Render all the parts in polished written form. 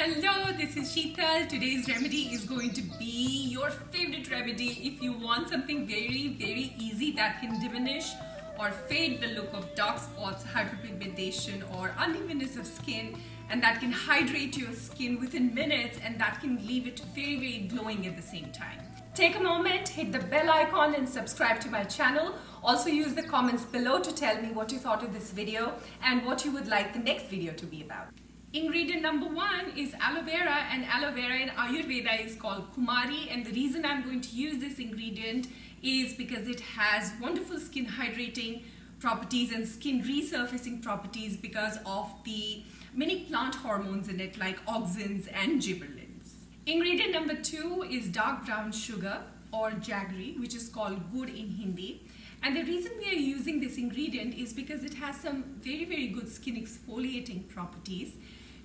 Hello, this is Sheetal. Today's remedy is going to be your favorite remedy if you want something very easy that can diminish or fade the look of dark spots, hyperpigmentation or unevenness of skin, and that can hydrate your skin within minutes and that can leave it very glowing at the same time. Take a moment, hit the bell icon and subscribe to my channel. Also use the comments below to tell me what you thought of this video and what you would like the next video to be about. Ingredient number 1 is aloe vera, and aloe vera in Ayurveda is called kumari, and the reason I'm going to use this ingredient is because it has wonderful skin hydrating properties and skin resurfacing properties because of the many plant hormones in it like auxins and gibberellins. Ingredient number 2 is dark brown sugar or jaggery, which is called gur in Hindi. And the reason we are using this ingredient is because it has some very good skin exfoliating properties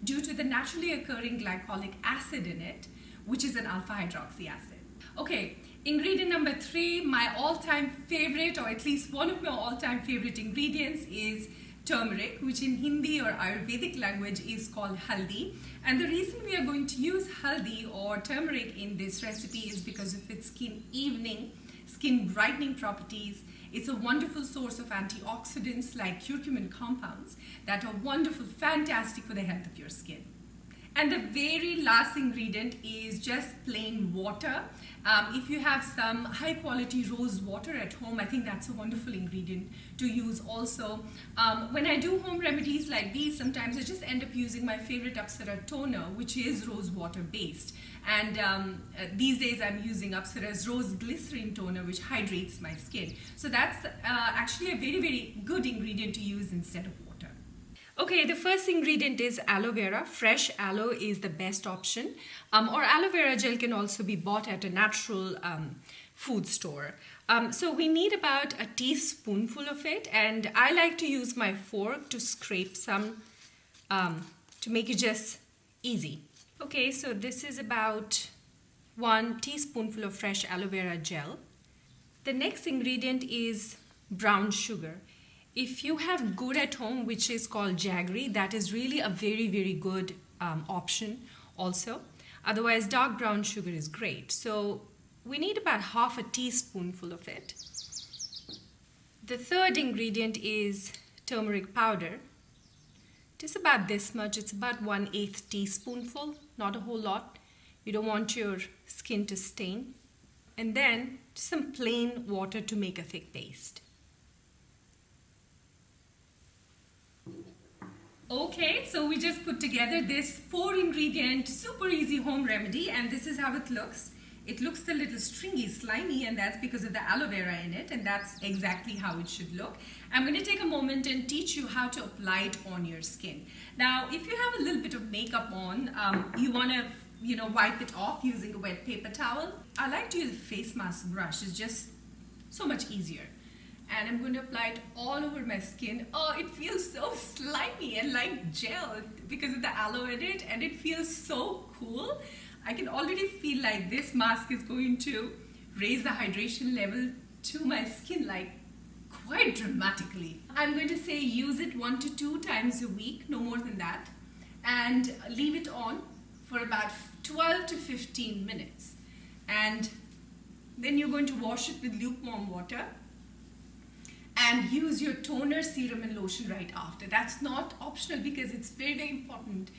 due to the naturally occurring glycolic acid in it, which is an alpha hydroxy acid. Okay, ingredient number 3, my all-time favorite, or at least one of my all-time favorite ingredients, is turmeric, which in Hindi or Ayurvedic language is called haldi. And the reason we are going to use haldi or turmeric in this recipe is because of its skin brightening properties. It's a wonderful source of antioxidants like curcumin compounds that are wonderful, fantastic for the health of your skin. And the very last ingredient is just plain water. If you have some high quality rose water at home, I think that's a wonderful ingredient to use also. When I do home remedies like these, sometimes I just end up using my favorite Apsara toner, which is rose water based. And these days I'm using Apsara's rose glycerin toner, which hydrates my skin. So that's actually a very good ingredient to use instead of water. Okay, the first ingredient is aloe vera. Fresh aloe is the best option. Or aloe vera gel can also be bought at a natural food store. So we need about a teaspoonful of it, and I like to use my fork to scrape some to make it just easy. Okay, so this is about 1 teaspoonful of fresh aloe vera gel. The next ingredient is brown sugar. If you have gur at home, which is called jaggery, that is really a very good option also. Otherwise, dark brown sugar is great. So we need about half a teaspoonful of it. The third ingredient is turmeric powder. Just about this much. It's about 1/8 teaspoonful, not a whole lot. You don't want your skin to stain. And then just some plain water to make a thick paste. Okay, so we just put together this 4 ingredient super easy home remedy, and this is how it looks. It looks a little stringy, slimy, and that's because of the aloe vera in it, and that's exactly how it should look. I'm going to take a moment and teach you how to apply it on your skin. Now, if you have a little bit of makeup on, you want to wipe it off using a wet paper towel. I like to use a face mask brush. It's just so much easier. And I'm going to apply it all over my skin. Oh, it feels so slimy and like gel because of the aloe in it, and it feels so cool. I can already feel like this mask is going to raise the hydration level to my skin like quite dramatically. I'm going to say use it 1 to 2 times a week, no more than that, and leave it on for about 12 to 15 minutes. And then you're going to wash it with lukewarm water and use your toner, serum and lotion right after. That's not optional because it's very important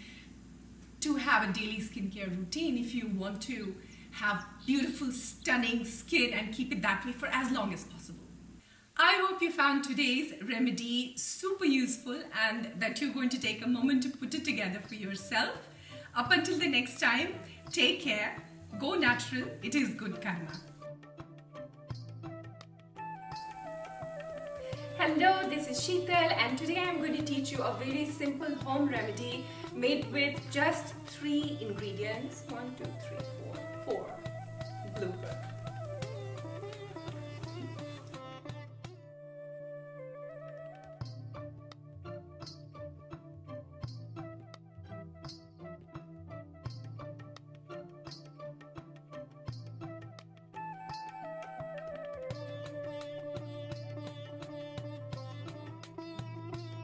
to have a daily skincare routine if you want to have beautiful, stunning skin and keep it that way for as long as possible. I hope you found today's remedy super useful and that you're going to take a moment to put it together for yourself. Up until the next time, take care, go natural, it is good karma. Hello, this is Sheetal, and today I'm going to teach you a very simple home remedy made with just 3 ingredients. 1, 2, 3, 4 blooper.